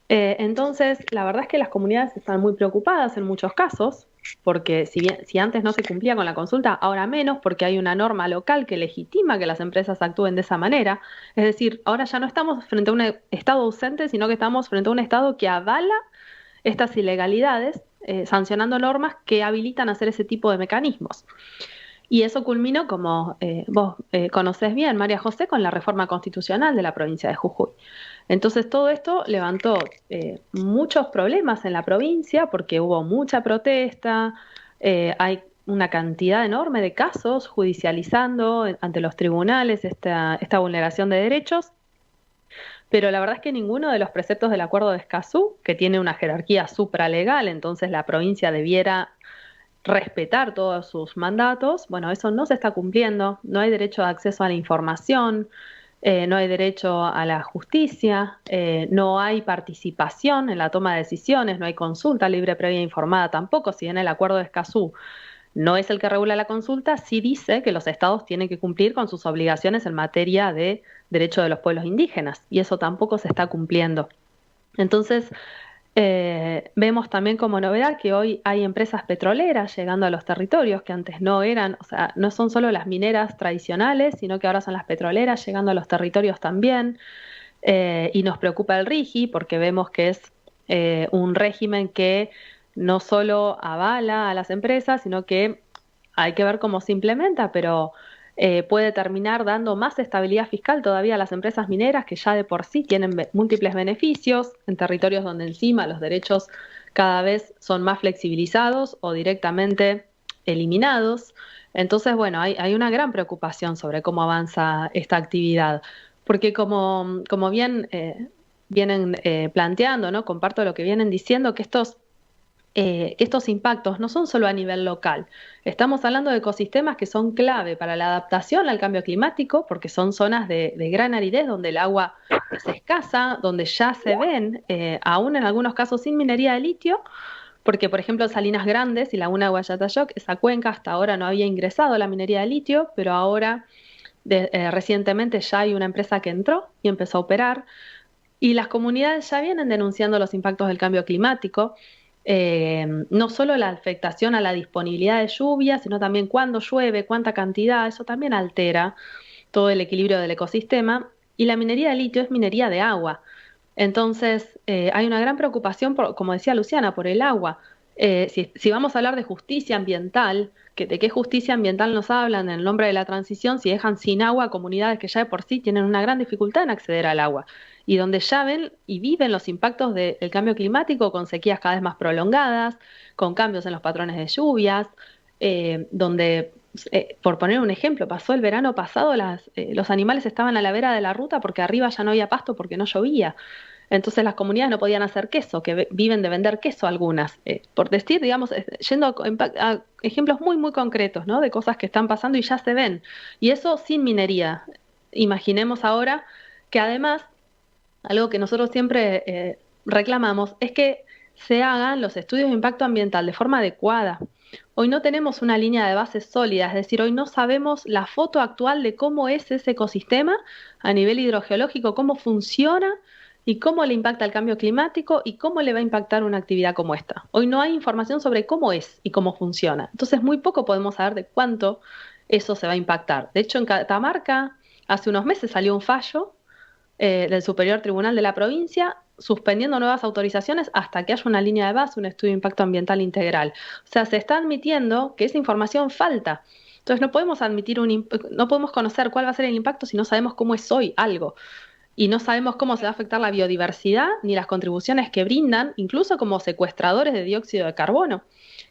Entonces, la verdad es que las comunidades están muy preocupadas en muchos casos, porque si antes no se cumplía con la consulta, ahora menos, porque hay una norma local que legitima que las empresas actúen de esa manera. Es decir, ahora ya no estamos frente a un Estado ausente, sino que estamos frente a un Estado que avala estas ilegalidades, sancionando normas que habilitan hacer ese tipo de mecanismos. Y eso culminó, como vos conocés bien, María José, con la reforma constitucional de la provincia de Jujuy. Entonces todo esto levantó muchos problemas en la provincia porque hubo mucha protesta, hay una cantidad enorme de casos judicializando ante los tribunales esta vulneración de derechos, pero la verdad es que ninguno de los preceptos del Acuerdo de Escazú, que tiene una jerarquía supralegal, entonces la provincia debiera respetar todos sus mandatos, bueno, eso no se está cumpliendo, no hay derecho de acceso a la información, no hay derecho a la justicia, no hay participación en la toma de decisiones, no hay consulta libre, previa e informada tampoco, si bien el Acuerdo de Escazú no es el que regula la consulta, sí dice que los estados tienen que cumplir con sus obligaciones en materia de derecho de los pueblos indígenas, y eso tampoco se está cumpliendo. Entonces, vemos también como novedad que hoy hay empresas petroleras llegando a los territorios que antes no eran, o sea, no son solo las mineras tradicionales, sino que ahora son las petroleras llegando a los territorios también, y nos preocupa el RIGI porque vemos que es un régimen que no solo avala a las empresas, sino que hay que ver cómo se implementa, pero puede terminar dando más estabilidad fiscal todavía a las empresas mineras que ya de por sí tienen múltiples beneficios en territorios donde encima los derechos cada vez son más flexibilizados o directamente eliminados. Entonces, bueno, hay una gran preocupación sobre cómo avanza esta actividad, porque como bien vienen planteando, ¿no? Comparto lo que vienen diciendo, que estos impactos no son solo a nivel local. Estamos hablando de ecosistemas que son clave para la adaptación al cambio climático, porque son zonas de gran aridez donde el agua es escasa, donde ya se ven, aún en algunos casos sin minería de litio, porque por ejemplo Salinas Grandes y Laguna de Guayatayoc, esa cuenca hasta ahora no había ingresado la minería de litio, pero ahora recientemente ya hay una empresa que entró y empezó a operar, y las comunidades ya vienen denunciando los impactos del cambio climático. No solo la afectación a la disponibilidad de lluvia, sino también cuándo llueve, cuánta cantidad, eso también altera todo el equilibrio del ecosistema, y la minería de litio es minería de agua. Entonces, hay una gran preocupación, como decía Luciana, por el agua. Si vamos a hablar de justicia ambiental, ¿de qué justicia ambiental nos hablan en el nombre de la transición si dejan sin agua a comunidades que ya de por sí tienen una gran dificultad en acceder al agua? Y donde ya ven y viven los impactos del cambio climático con sequías cada vez más prolongadas, con cambios en los patrones de lluvias, donde, por poner un ejemplo, pasó el verano pasado, los animales estaban a la vera de la ruta porque arriba ya no había pasto porque no llovía. Entonces las comunidades no podían hacer queso, que viven de vender queso algunas. Por decir, digamos, yendo a ejemplos muy, muy concretos, ¿no? De cosas que están pasando y ya se ven. Y eso sin minería. Imaginemos ahora que además, algo que nosotros siempre reclamamos es que se hagan los estudios de impacto ambiental de forma adecuada. Hoy no tenemos una línea de base sólida, es decir, hoy no sabemos la foto actual de cómo es ese ecosistema a nivel hidrogeológico, cómo funciona y cómo le impacta el cambio climático y cómo le va a impactar una actividad como esta. Hoy no hay información sobre cómo es y cómo funciona. Entonces, muy poco podemos saber de cuánto eso se va a impactar. De hecho, en Catamarca, hace unos meses salió un fallo del Superior Tribunal de la provincia suspendiendo nuevas autorizaciones hasta que haya una línea de base, un estudio de impacto ambiental integral. O sea, se está admitiendo que esa información falta. Entonces no podemos no podemos conocer cuál va a ser el impacto si no sabemos cómo es hoy algo. Y no sabemos cómo se va a afectar la biodiversidad ni las contribuciones que brindan, incluso como secuestradores de dióxido de carbono,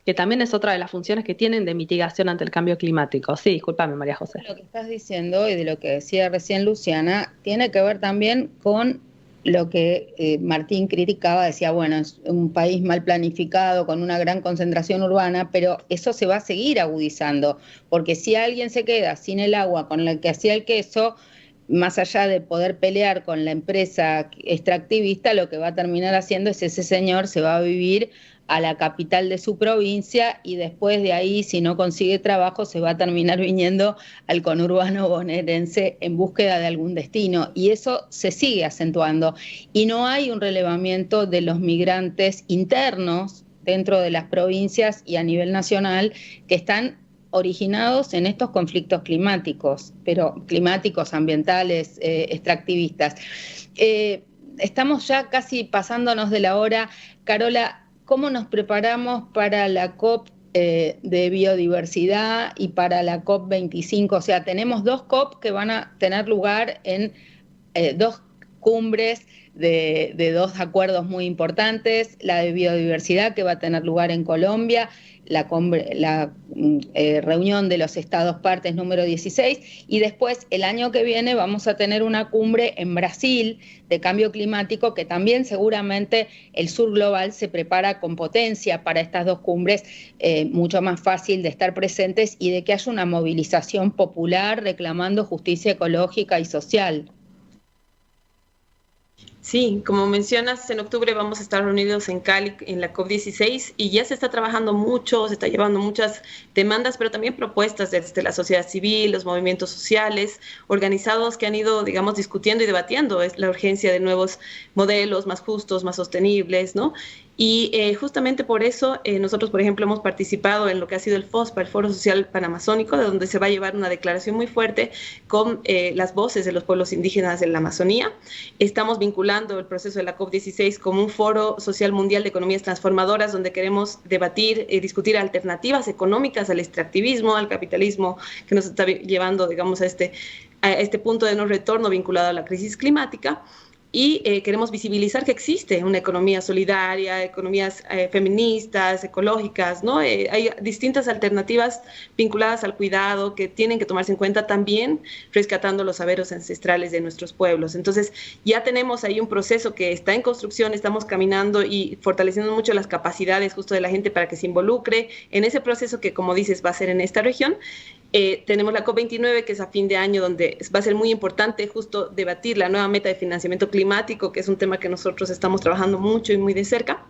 que también es otra de las funciones que tienen de mitigación ante el cambio climático. Sí, discúlpame, María José. Lo que estás diciendo y de lo que decía recién Luciana, tiene que ver también con lo que Martín criticaba, decía, bueno, es un país mal planificado, con una gran concentración urbana, pero eso se va a seguir agudizando, porque si alguien se queda sin el agua con la que hacía el queso, más allá de poder pelear con la empresa extractivista, lo que va a terminar haciendo es ese señor se va a vivir a la capital de su provincia y después de ahí, si no consigue trabajo, se va a terminar viniendo al conurbano bonaerense en búsqueda de algún destino. Y eso se sigue acentuando. Y no hay un relevamiento de los migrantes internos dentro de las provincias y a nivel nacional que están originados en estos conflictos climáticos, pero climáticos, ambientales, extractivistas. Estamos ya casi pasándonos de la hora. Carola, ¿cómo nos preparamos para la COP de biodiversidad y para la COP 25? O sea, tenemos dos COP que van a tener lugar en dos cumbres de dos acuerdos muy importantes, la de biodiversidad que va a tener lugar en Colombia, la reunión de los estados partes número 16, y después el año que viene vamos a tener una cumbre en Brasil de cambio climático, que también seguramente el sur global se prepara con potencia para estas dos cumbres, mucho más fácil de estar presentes y de que haya una movilización popular reclamando justicia ecológica y social. Sí, como mencionas, en octubre vamos a estar reunidos en Cali en la COP16 y ya se está trabajando mucho, se está llevando muchas demandas, pero también propuestas desde la sociedad civil, los movimientos sociales, organizados que han ido, digamos, discutiendo y debatiendo la urgencia de nuevos modelos más justos, más sostenibles, ¿no? Y justamente por eso nosotros, por ejemplo, hemos participado en lo que ha sido el FOSPA, el Foro Social Panamazónico, de donde se va a llevar una declaración muy fuerte con las voces de los pueblos indígenas de la Amazonía. Estamos vinculando el proceso de la COP16 como un foro social mundial de economías transformadoras, donde queremos debatir y discutir alternativas económicas al extractivismo, al capitalismo, que nos está llevando, digamos, a este punto de no retorno vinculado a la crisis climática. Y queremos visibilizar que existe una economía solidaria, economías feministas, ecológicas, ¿no? Hay distintas alternativas vinculadas al cuidado que tienen que tomarse en cuenta, también rescatando los saberes ancestrales de nuestros pueblos. Entonces, ya tenemos ahí un proceso que está en construcción, estamos caminando y fortaleciendo mucho las capacidades justo de la gente para que se involucre en ese proceso que, como dices, va a ser en esta región. Tenemos la COP29, que es a fin de año, donde va a ser muy importante justo debatir la nueva meta de financiamiento climático, que es un tema que nosotros estamos trabajando mucho y muy de cerca,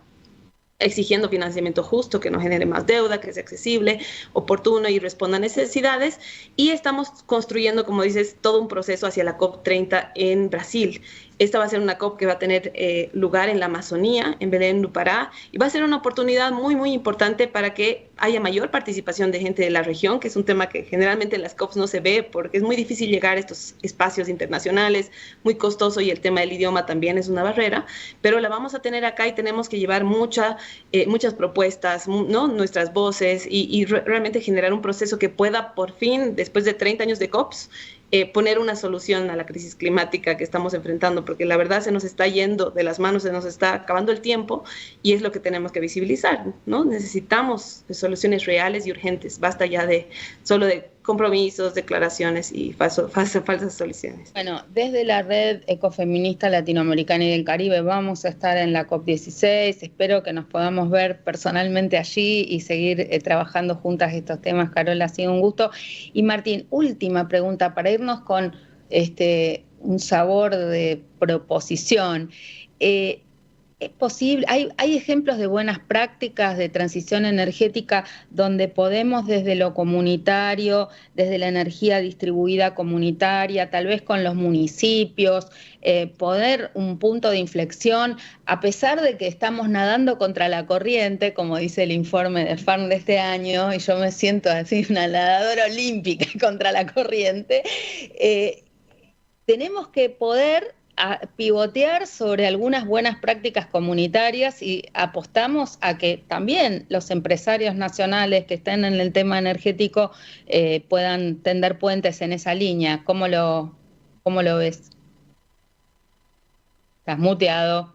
exigiendo financiamiento justo, que no genere más deuda, que sea accesible, oportuno y responda a necesidades. Y estamos construyendo, como dices, todo un proceso hacia la COP30 en Brasil. Esta va a ser una COP que va a tener lugar en la Amazonía, en Belém do Pará, y va a ser una oportunidad muy, muy importante para que haya mayor participación de gente de la región, que es un tema que generalmente en las COPs no se ve porque es muy difícil llegar a estos espacios internacionales, muy costoso, y el tema del idioma también es una barrera, pero la vamos a tener acá y tenemos que llevar muchas propuestas, ¿no? Nuestras voces y realmente generar un proceso que pueda por fin, después de 30 años de COPs, poner una solución a la crisis climática que estamos enfrentando, porque la verdad se nos está yendo de las manos, se nos está acabando el tiempo, y es lo que tenemos que visibilizar, ¿no? Necesitamos soluciones reales y urgentes, basta ya solo de compromisos, declaraciones y falsas soluciones. Bueno, desde la Red Ecofeminista Latinoamericana y del Caribe vamos a estar en la COP16, espero que nos podamos ver personalmente allí y seguir trabajando juntas estos temas. Carola, ha sido un gusto. Y Martín, última pregunta para irnos con un sabor de proposición. ¿Es posible? ¿Hay ejemplos de buenas prácticas de transición energética donde podemos desde lo comunitario, desde la energía distribuida comunitaria, tal vez con los municipios, poner un punto de inflexión, a pesar de que estamos nadando contra la corriente, como dice el informe de FARM de este año, y yo me siento así una nadadora olímpica contra la corriente, tenemos que poder pivotear sobre algunas buenas prácticas comunitarias y apostamos a que también los empresarios nacionales que estén en el tema energético puedan tender puentes en esa línea. ¿Cómo lo ves? Estás muteado.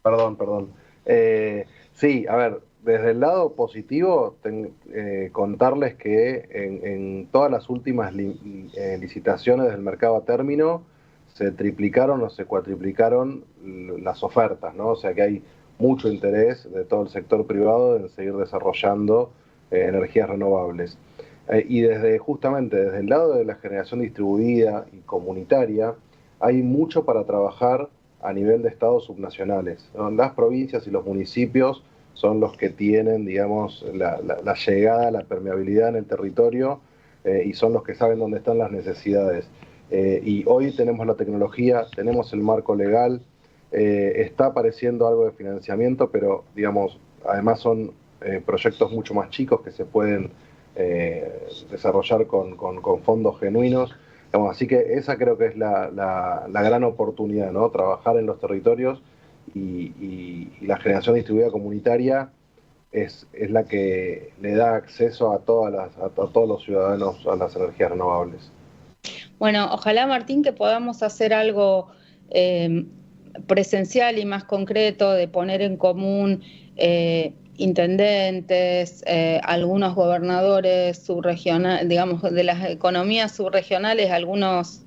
Perdón. Sí, a ver, desde el lado positivo, contarles que en todas las últimas licitaciones del mercado a término se triplicaron o se cuatriplicaron las ofertas, ¿no? O sea que hay mucho interés de todo el sector privado en seguir desarrollando energías renovables. Y justamente desde el lado de la generación distribuida y comunitaria, hay mucho para trabajar a nivel de estados subnacionales, ¿no? Las provincias y los municipios son los que tienen, digamos, la llegada, la permeabilidad en el territorio y son los que saben dónde están las necesidades. Y hoy tenemos la tecnología, tenemos el marco legal, está apareciendo algo de financiamiento, pero, digamos, además son proyectos mucho más chicos que se pueden desarrollar con fondos genuinos. Digamos, así que esa creo que es la gran oportunidad, ¿no? Trabajar en los territorios y la generación distribuida comunitaria es la que le da acceso a todos los ciudadanos a las energías renovables. Bueno, ojalá, Martín, que podamos hacer algo presencial y más concreto, de poner en común intendentes, algunos gobernadores subregionales, digamos, de las economías subregionales, algunos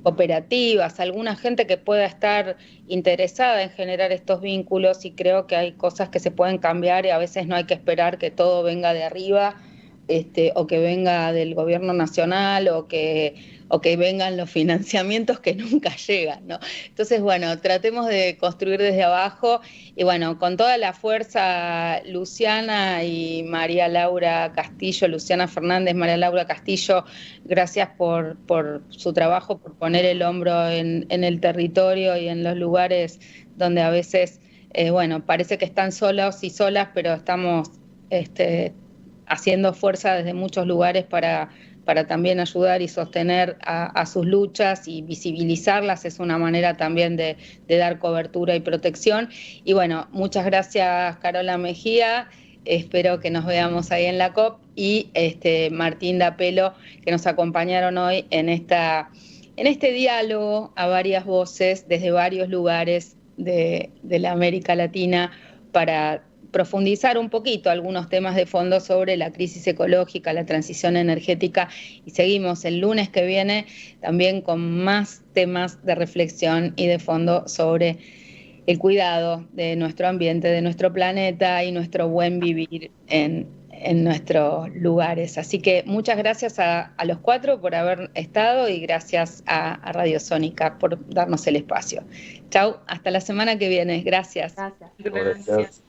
cooperativas, alguna gente que pueda estar interesada en generar estos vínculos, y creo que hay cosas que se pueden cambiar y a veces no hay que esperar que todo venga de arriba, o que venga del gobierno nacional, o que vengan los financiamientos que nunca llegan, ¿no? Entonces, bueno, tratemos de construir desde abajo, y bueno, con toda la fuerza, Luciana y María Laura Castillo, Luciana Fernández, María Laura Castillo, gracias por su trabajo, por poner el hombro en el territorio y en los lugares donde a veces, bueno, parece que están solos y solas, pero estamos haciendo fuerza desde muchos lugares para también ayudar y sostener a sus luchas y visibilizarlas. Es una manera también de dar cobertura y protección. Y bueno, muchas gracias, Carola Mejía. Espero que nos veamos ahí en la COP, y Martín D'Apelo, que nos acompañaron hoy en este diálogo a varias voces desde varios lugares de la América Latina, para profundizar un poquito algunos temas de fondo sobre la crisis ecológica, la transición energética, y seguimos el lunes que viene también con más temas de reflexión y de fondo sobre el cuidado de nuestro ambiente, de nuestro planeta y nuestro buen vivir en nuestros lugares. Así que muchas gracias a los cuatro por haber estado, y gracias a Radio Sónica por darnos el espacio. Chau, hasta la semana que viene. Gracias. Gracias. Gracias.